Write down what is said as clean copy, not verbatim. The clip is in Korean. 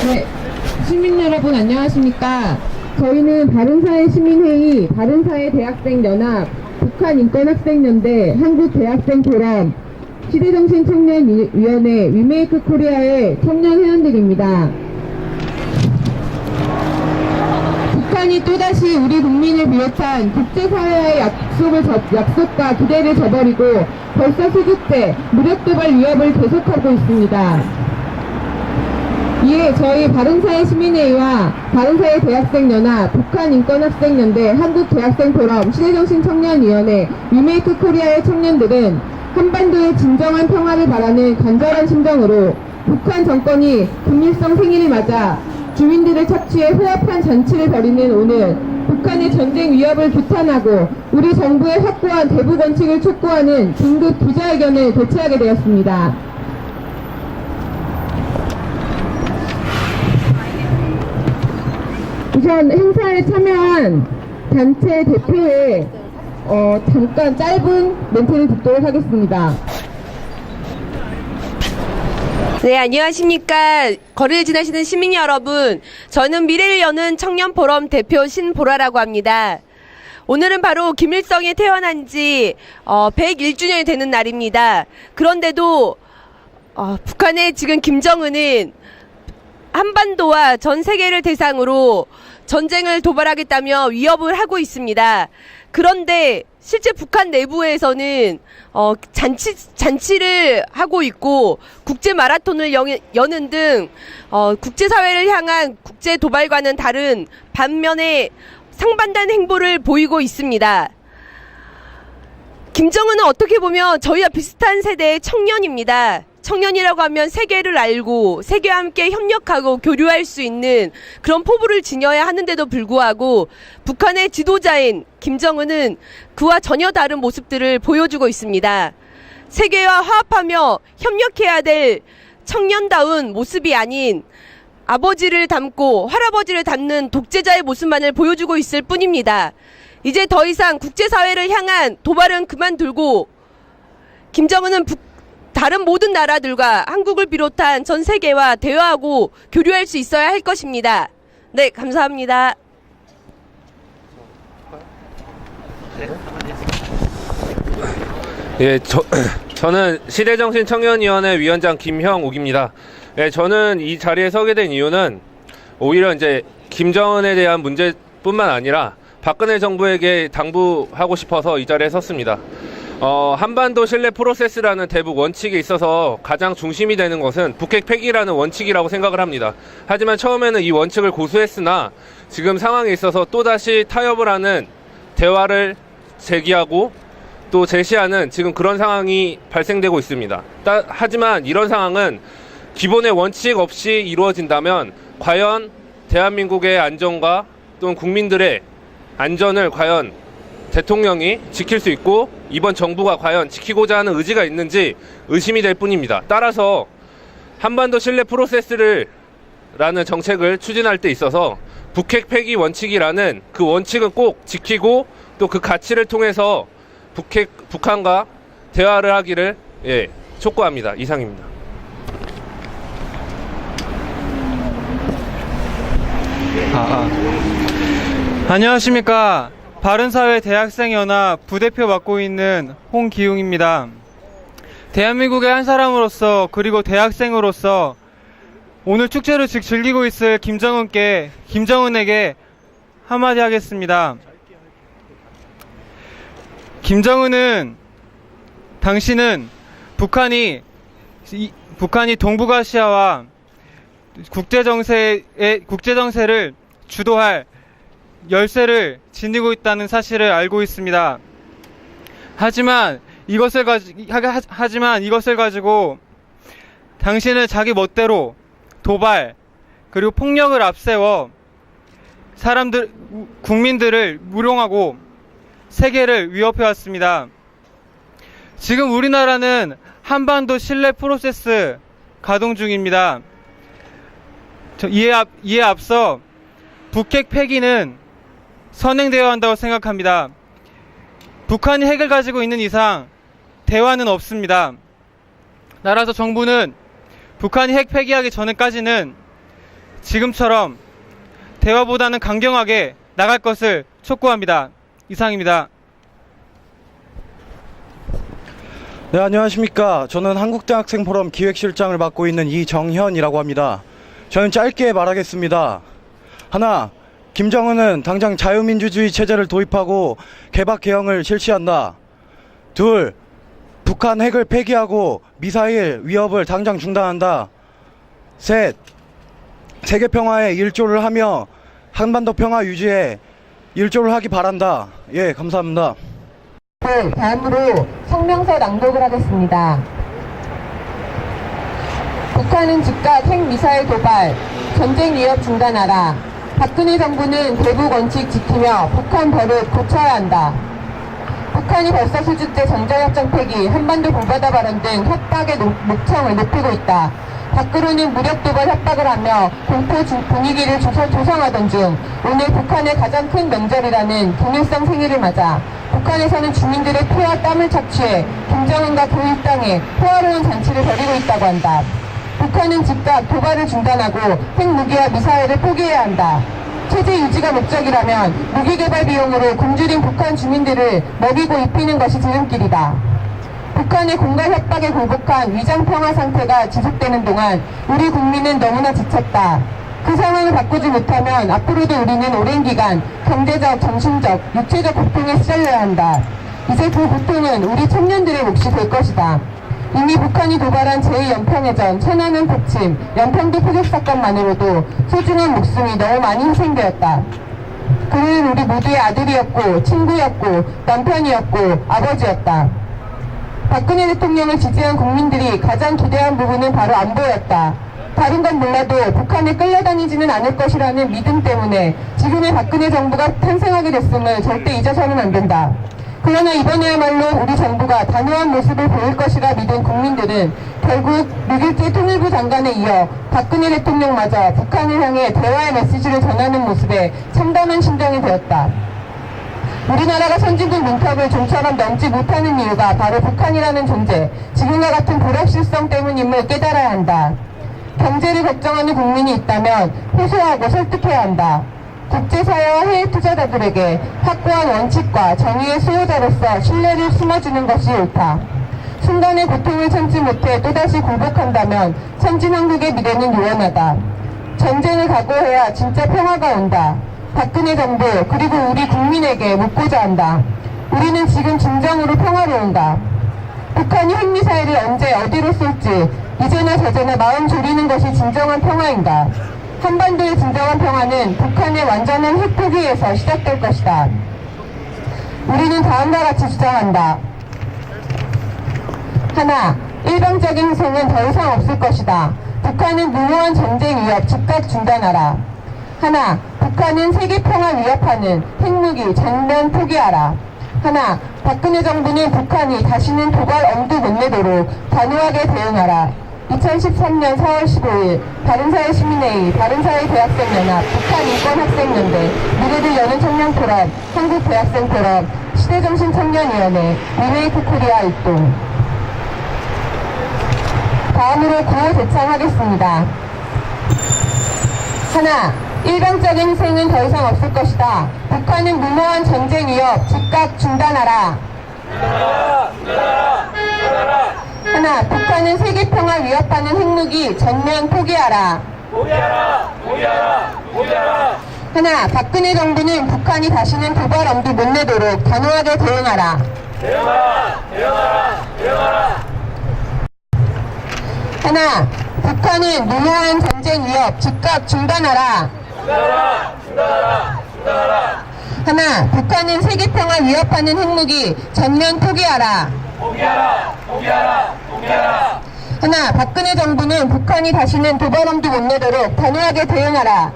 네, 시민 여러분 안녕하십니까? 저희는 바른사회 시민회의, 바른사회 대학생연합, 북한인권학생연대, 한국대학생포럼, 시대정신청년위원회, 위메이크 코리아의 청년 회원들입니다. 북한이 또다시 우리 국민을 비롯한 국제사회의 약속과 기대를 저버리고 벌써 수주째 무력도발 위협을 계속하고 있습니다. 이에 저희 바른사회 시민회의와 바른사회 대학생연합, 북한인권학생연대, 한국대학생포럼, 시대정신청년위원회, 위메이크 코리아의 청년들은 한반도의 진정한 평화를 바라는 간절한 심정으로 북한 정권이 김일성 생일을 맞아 주민들을 착취해 후합한 잔치를 벌이는 오늘 북한의 전쟁 위협을 규탄하고 우리 정부의 확고한 대북 원칙을 촉구하는 긴급 기자회견을 개최하게 되었습니다. 우선 행사에 참여한 단체 대표에 잠깐 짧은 멘트를 듣도록 하겠습니다. 네, 안녕하십니까. 거리를 지나시는 시민 여러분. 저는 미래를 여는 청년포럼 대표 신보라라고 합니다. 오늘은 바로 김일성이 태어난 지 101주년이 되는 날입니다. 그런데도 북한의 지금 김정은은 한반도와 전 세계를 대상으로 전쟁을 도발하겠다며 위협을 하고 있습니다. 그런데 실제 북한 내부에서는 잔치를 하고 있고 국제 마라톤을 여는 등 국제사회를 향한 국제 도발과는 다른 반면에 상반된 행보를 보이고 있습니다. 김정은은 어떻게 보면 저희와 비슷한 세대의 청년입니다. 청년이라고 하면 세계를 알고 세계와 함께 협력하고 교류할 수 있는 그런 포부를 지녀야 하는데도 불구하고 북한의 지도자인 김정은은 그와 전혀 다른 모습들을 보여주고 있습니다. 세계와 화합하며 협력해야 될 청년다운 모습이 아닌 아버지를 닮고 할아버지를 닮는 독재자의 모습만을 보여주고 있을 뿐입니다. 이제 더 이상 국제사회를 향한 도발은 그만두고 김정은은 다른 모든 나라들과 한국을 비롯한 전 세계와 대화하고 교류할 수 있어야 할 것입니다. 네, 감사합니다. 예, 저는 시대정신청년위원회 위원장 김형욱입니다. 예, 저는 이 자리에 서게 된 이유는 오히려 이제 김정은에 대한 문제뿐만 아니라 박근혜 정부에게 당부하고 싶어서 이 자리에 섰습니다. 한반도 신뢰 프로세스라는 대북 원칙에 있어서 가장 중심이 되는 것은 북핵 폐기라는 원칙이라고 생각을 합니다. 하지만 처음에는 이 원칙을 고수했으나 지금 상황에 있어서 또다시 타협을 하는 대화를 제기하고 또 제시하는 지금 그런 상황이 발생되고 있습니다. 하지만 이런 상황은 기본의 원칙 없이 이루어진다면 과연 대한민국의 안전과 또는 국민들의 안전을 과연 대통령이 지킬 수 있고 이번 정부가 과연 지키고자 하는 의지가 있는지 의심이 될 뿐입니다. 따라서 한반도 신뢰 프로세스를 라는 정책을 추진할 때 있어서 북핵 폐기 원칙이라는 그 원칙은 꼭 지키고 또 그 가치를 통해서 북한과 대화를 하기를 촉구합니다. 이상입니다. 안녕하십니까. 바른사회 대학생연합 부대표 맡고 있는 홍기웅입니다. 대한민국의 한 사람으로서 그리고 대학생으로서 오늘 축제를 즐기고 있을 김정은에게 한마디 하겠습니다. 당신은 북한이 동북아시아와 국제정세를 주도할 열쇠를 지니고 있다는 사실을 알고 있습니다. 하지만 이것을 가지고 당신은 자기 멋대로 도발 그리고 폭력을 앞세워 국민들을 무용하고 세계를 위협해왔습니다. 지금 우리나라는 한반도 신뢰 프로세스 가동 중입니다. 이에 앞서 북핵 폐기는 선행되어야 한다고 생각합니다. 북한이 핵을 가지고 있는 이상 대화는 없습니다. 따라서 정부는 북한이 핵 폐기하기 전에까지는 지금처럼 대화보다는 강경하게 나갈 것을 촉구합니다. 이상입니다. 네, 안녕하십니까. 저는 한국대학생포럼 기획실장을 맡고 있는 이정현이라고 합니다. 저는 짧게 말하겠습니다. 하나, 김정은은 당장 자유민주주의 체제를 도입하고 개박 개혁을 실시한다. 둘, 북한 핵을 폐기하고 미사일 위협을 당장 중단한다. 셋, 세계 평화에 일조를 하며 한반도 평화 유지에 일조를 하기 바란다. 예, 감사합니다. 네, 다음으로 성명서 낭독을 하겠습니다. 북한은 즉각 핵미사일 도발, 전쟁 위협 중단하라. 박근혜 정부는 대북 원칙 지키며 북한 버릇 고쳐야 한다. 북한이 벌써 수주제 전자협정 폐기, 한반도 불바다 발언 등 협박의 목청을 높이고 있다. 밖으로는 무력 도발 협박을 하며 공포 분위기를 조성하던 중 오늘 북한의 가장 큰 명절이라는 김일성 생일을 맞아 북한에서는 주민들의 피와 땀을 착취해 김정은과 그 일당에 호화로운 잔치를 벌이고 있다고 한다. 북한은 즉각 도발을 중단하고 핵무기와 미사일을 포기해야 한다. 체제 유지가 목적이라면 무기 개발 비용으로 굶주린 북한 주민들을 먹이고 입히는 것이 지름길이다. 북한의 공갈 협박에 굴복한 위장 평화 상태가 지속되는 동안 우리 국민은 너무나 지쳤다. 그 상황을 바꾸지 못하면 앞으로도 우리는 오랜 기간 경제적, 정신적, 육체적 고통에 시달려야 한다. 이제 그 고통은 우리 청년들의 몫이 될 것이다. 이미 북한이 도발한 제2연평해전, 천안함 폭침, 연평도 포격 사건만으로도 소중한 목숨이 너무 많이 희생되었다. 그는 우리 모두의 아들이었고, 친구였고, 남편이었고, 아버지였다. 박근혜 대통령을 지지한 국민들이 가장 기대한 부분은 바로 안보였다. 다른 건 몰라도 북한에 끌려다니지는 않을 것이라는 믿음 때문에 지금의 박근혜 정부가 탄생하게 됐음을 절대 잊어서는 안 된다. 그러나 이번에야말로 우리 정부가 단호한 모습을 보일 것이라 믿은 국민들은 결국 6.27 통일부 장관에 이어 박근혜 대통령마저 북한을 향해 대화의 메시지를 전하는 모습에 참담한 심정이 되었다. 우리나라가 선진국 문턱을 좀처럼 넘지 못하는 이유가 바로 북한이라는 존재, 지금과 같은 불확실성 때문임을 깨달아야 한다. 경제를 걱정하는 국민이 있다면 호소하고 설득해야 한다. 국제사회와 해외 투자자들에게 확고한 원칙과 정의의 수호자로서 신뢰를 심어주는 것이 옳다. 순간의 고통을 참지 못해 또다시 굴복한다면 선진한국의 미래는 요원하다. 전쟁을 각오해야 진짜 평화가 온다. 박근혜 정부 그리고 우리 국민에게 묻고자 한다. 우리는 지금 진정으로 평화로운가? 북한이 핵미사일을 언제 어디로 쏠지 이제나 저제나 마음 졸이는 것이 진정한 평화인가? 한반도의 진정한 평화는 북한의 완전한 핵 포기에서 시작될 것이다. 우리는 다음과 같이 주장한다. 하나, 일방적인 희생은 더 이상 없을 것이다. 북한은 무모한 전쟁 위협 즉각 중단하라. 하나, 북한은 세계 평화 위협하는 핵무기 전면 포기하라. 하나, 박근혜 정부는 북한이 다시는 도발 엄두 못 내도록 단호하게 대응하라. 2013년 4월 15일 바른사회 시민회의, 바른사회 대학생연합, 북한인권학생연대, 미래를 여는 청년포럼, 한국대학생포럼, 시대정신청년위원회, 리메이크 코리아 일동. 다음으로 구호 제창하겠습니다. 하나, 일방적인 희생은 더 이상 없을 것이다. 북한은 무모한 전쟁 위협 즉각 중단하라. 하나, 북한은 세계 평화 위협하는 핵무기 전면 포기하라. 하나, 박근혜 정부는 북한이 다시는 도발 엄두 못 내도록 단호하게 대응하라. 하나, 북한은 무모한 전쟁 위협 즉각 중단하라. 하나, 북한은 세계 평화 위협하는 핵무기 전면 포기하라. 하나, 박근혜 정부는 북한이 다시는 도발 엄두 못 내도록 단호하게 대응하라.